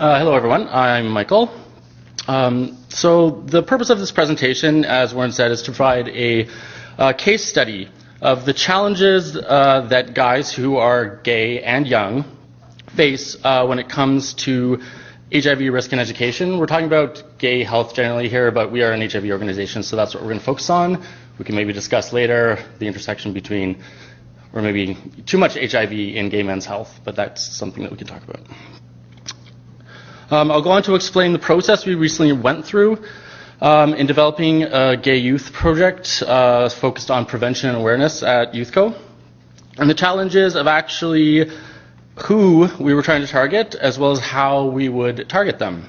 Hello, everyone. I'm Michael. So the purpose of this presentation, as Warren said, is to provide a case study of the challenges that guys who are gay and young face when it comes to HIV risk in education. We're talking about gay health generally here, but we are an HIV organization, so that's what we're going to focus on. We can maybe discuss later the intersection between, or maybe too much HIV in gay men's health, but that's something that we can talk about. I'll go on to explain the process we recently went through in developing a gay youth project focused on prevention and awareness at YouthCo, and the challenges of actually who we were trying to target, as well as how we would target them.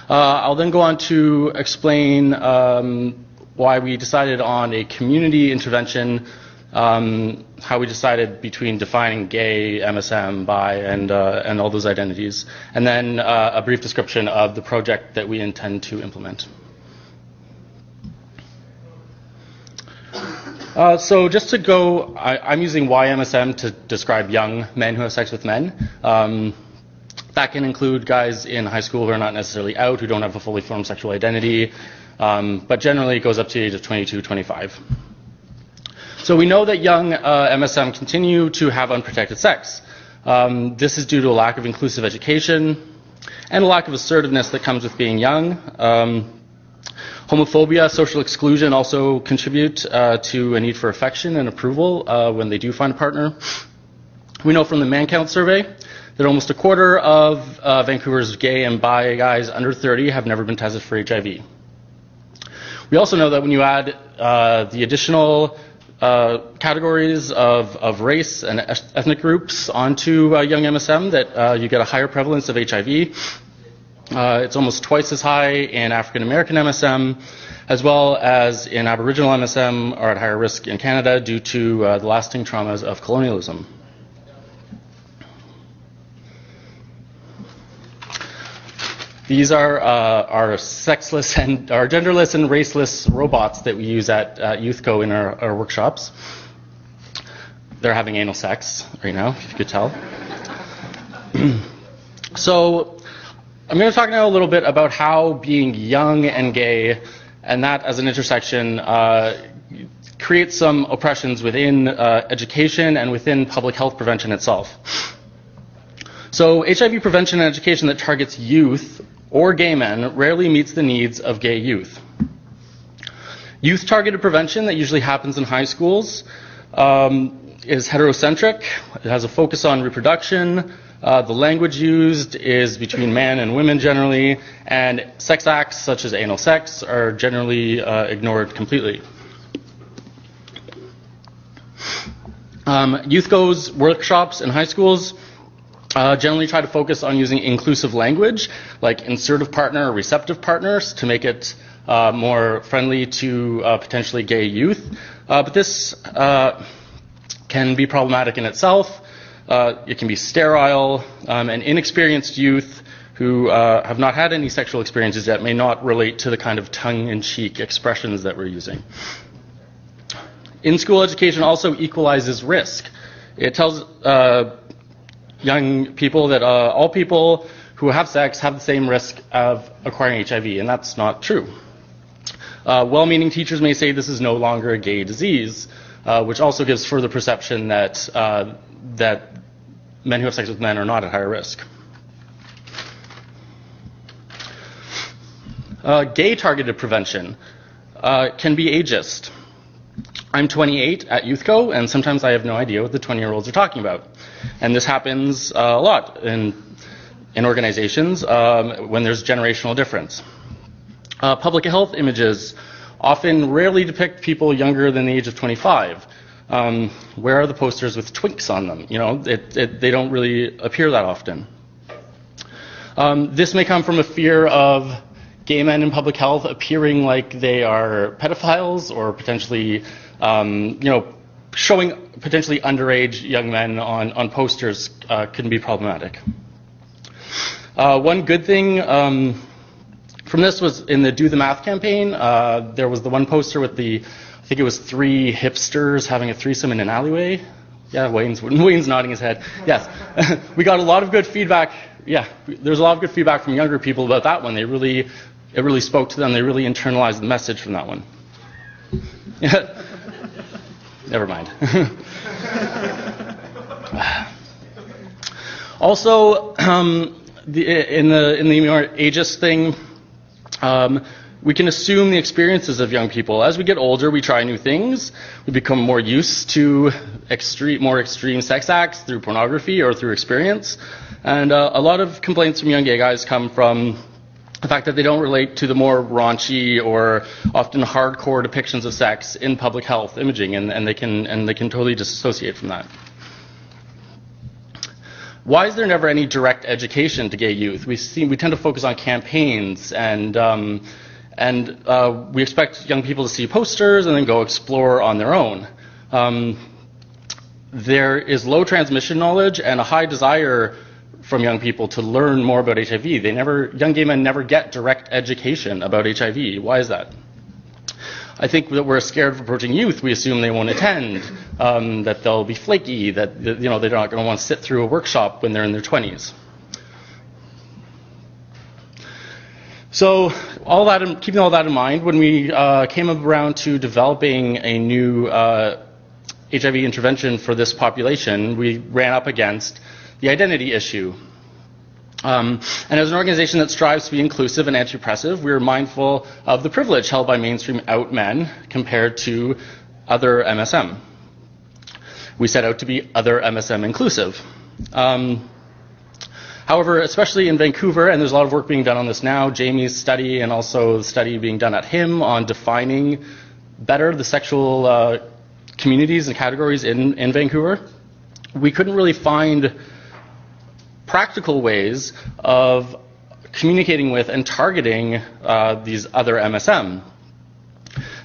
I'll then go on to explain why we decided on a community intervention, how we decided between defining gay, MSM, bi, and all those identities, and then a brief description of the project that we intend to implement. So just to go, I'm using YMSM to describe young men who have sex with men. That can include guys in high school who are not necessarily out, who don't have a fully formed sexual identity, but generally it goes up to the age of 22, 25. So we know that young MSM continue to have unprotected sex. This is due to a lack of inclusive education and a lack of assertiveness that comes with being young. Homophobia, social exclusion also contribute to a need for affection and approval when they do find a partner. We know from the Man Count survey that almost a quarter of Vancouver's gay and bi guys under 30 have never been tested for HIV. We also know that when you add the additional categories of race and ethnic groups onto young MSM, that you get a higher prevalence of HIV. It's almost twice as high in African American MSM, as well as in Aboriginal MSM are at higher risk in Canada due to the lasting traumas of colonialism. These are our sexless and our genderless and raceless robots that we use at YouthCo in our workshops. They're having anal sex right now, if you could tell. So I'm going to talk now a little bit about how being young and gay, and that as an intersection, creates some oppressions within education and within public health prevention itself. So HIV prevention and education that targets youth or gay men rarely meets the needs of gay youth. Youth-targeted prevention that usually happens in high schools is heterocentric. It has a focus on reproduction. The language used is between men and women generally, and sex acts such as anal sex are generally ignored completely. YouthCo's workshops in high schools generally try to focus on using inclusive language, like insertive partner or receptive partners, to make it more friendly to potentially gay youth. But this can be problematic in itself. It can be sterile, and inexperienced youth who have not had any sexual experiences yet may not relate to the kind of tongue-in-cheek expressions that we're using. In-school education also equalizes risk. It tells young people that all people who have sex have the same risk of acquiring HIV, and that's not true. Well-meaning teachers may say this is no longer a gay disease, which also gives further perception that that men who have sex with men are not at higher risk. Gay-targeted prevention can be ageist. I'm 28 at YouthCo, and sometimes I have no idea what the 20-year-olds are talking about. And this happens a lot in organizations when there's generational difference. Public health images often rarely depict people younger than the age of 25. Where are the posters with twinks on them? You know, they don't really appear that often. This may come from a fear of gay men in public health appearing like they are pedophiles or potentially, showing potentially underage young men on posters can be problematic. One good thing from this was in the Do the Math campaign. There was the one poster with I think it was 3 hipsters having a threesome in an alleyway. Yeah, Wayne's nodding his head. Yes. We got a lot of good feedback yeah, there's a lot of good feedback from younger people about that one. It really spoke to them. They really internalized the message from that one. Never mind. Also, in the more ageist thing, we can assume the experiences of young people. As we get older, we try new things. We become more used to more extreme sex acts through pornography or through experience. And a lot of complaints from young gay guys come from the fact that they don't relate to the more raunchy or often hardcore depictions of sex in public health imaging, and they can totally disassociate from that. Why is there never any direct education to gay youth? We tend to focus on campaigns, and we expect young people to see posters and then go explore on their own. There is low transmission knowledge and a high desire from young people to learn more about HIV. Young gay men never get direct education about HIV. Why is that? I think that we're scared of approaching youth. We assume they won't attend, that they'll be flaky, that they're not going to want to sit through a workshop when they're in their 20s. So keeping all that in mind, when we came around to developing a new HIV intervention for this population, we ran up against the identity issue. And as an organization that strives to be inclusive and anti-oppressive, we are mindful of the privilege held by mainstream out men compared to other MSM. We set out to be other MSM inclusive. However, especially in Vancouver, and there's a lot of work being done on this now, Jamie's study and also the study being done at HIM on defining better the sexual communities and categories in Vancouver, we couldn't really find practical ways of communicating with and targeting these other MSM.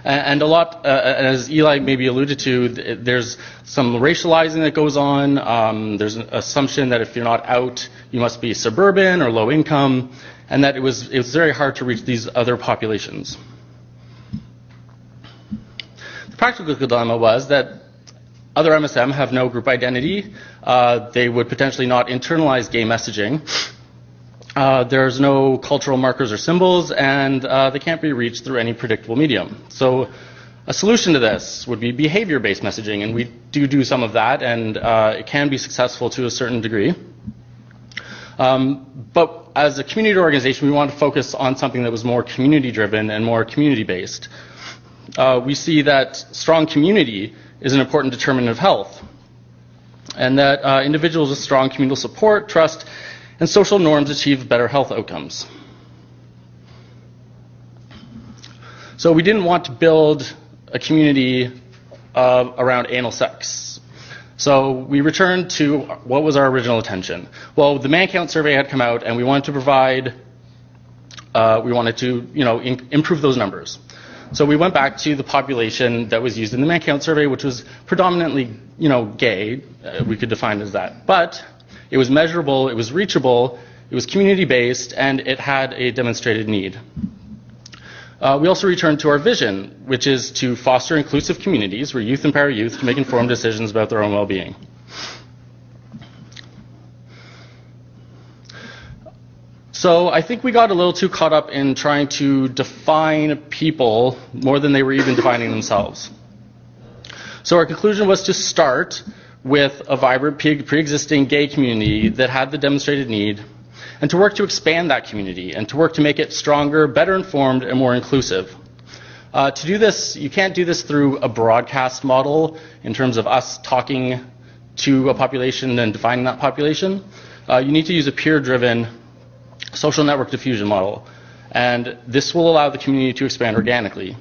And a lot, as Eli maybe alluded to, there's some racializing that goes on. There's an assumption that if you're not out, you must be suburban or low income, and that it was very hard to reach these other populations. The practical dilemma was that other MSM have no group identity. They would potentially not internalize gay messaging. There's no cultural markers or symbols, and they can't be reached through any predictable medium. So a solution to this would be behavior-based messaging, and we do some of that, and it can be successful to a certain degree. But as a community organization, we want to focus on something that was more community-driven and more community-based. We see that strong community is an important determinant of health, and that individuals with strong communal support, trust, and social norms achieve better health outcomes. So we didn't want to build a community around anal sex. So we returned to what was our original intention. Well, the man count survey had come out, and we wanted to provide, improve those numbers. So we went back to the population that was used in the man count survey, which was predominantly, gay. We could define it as that. But it was measurable, it was reachable, it was community-based, and it had a demonstrated need. We also returned to our vision, which is to foster inclusive communities where youth empower youth to make informed decisions about their own well-being. So I think we got a little too caught up in trying to define people more than they were even defining themselves. So our conclusion was to start with a vibrant pre-existing gay community that had the demonstrated need, and to work to expand that community, and to work to make it stronger, better informed, and more inclusive. To do this, you can't do this through a broadcast model in terms of us talking to a population and defining that population. You need to use a peer-driven social network diffusion model, and this will allow the community to expand organically.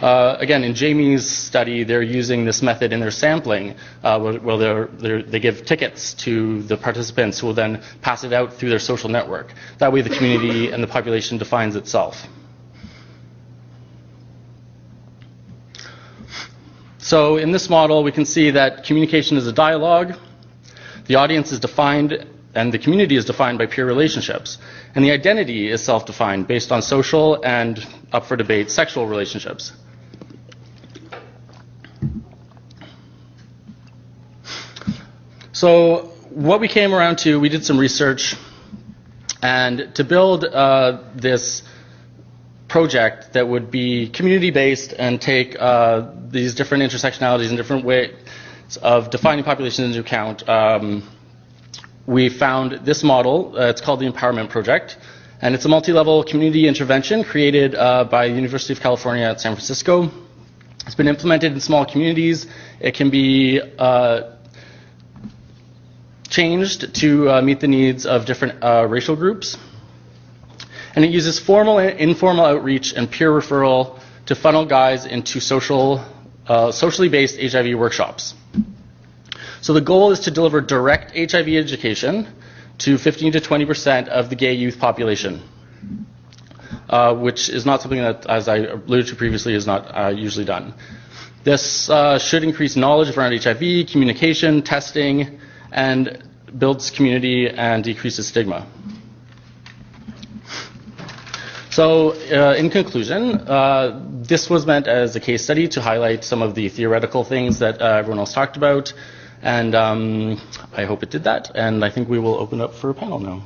Again, in Jamie's study, they're using this method in their sampling, where they give tickets to the participants who will then pass it out through their social network. That way the community and the population defines itself. So in this model, we can see that communication is a dialogue, the audience is defined, and the community is defined by peer relationships. And the identity is self-defined based on social and, up for debate, sexual relationships. So what we came around to, we did some research, and to build this project that would be community-based and take these different intersectionalities and different ways of defining populations into account, we found this model. It's called the Empowerment Project, and it's a multi-level community intervention created by the University of California at San Francisco. It's been implemented in small communities. It can be changed to meet the needs of different racial groups. And it uses formal and informal outreach and peer referral to funnel guys into socially based HIV workshops. So the goal is to deliver direct HIV education to 15 to 20% of the gay youth population, which is not something that, as I alluded to previously, is not usually done. This should increase knowledge around HIV, communication, testing, and builds community and decreases stigma. So in conclusion, this was meant as a case study to highlight some of the theoretical things that everyone else talked about, and I hope it did that, and I think we will open up for a panel now.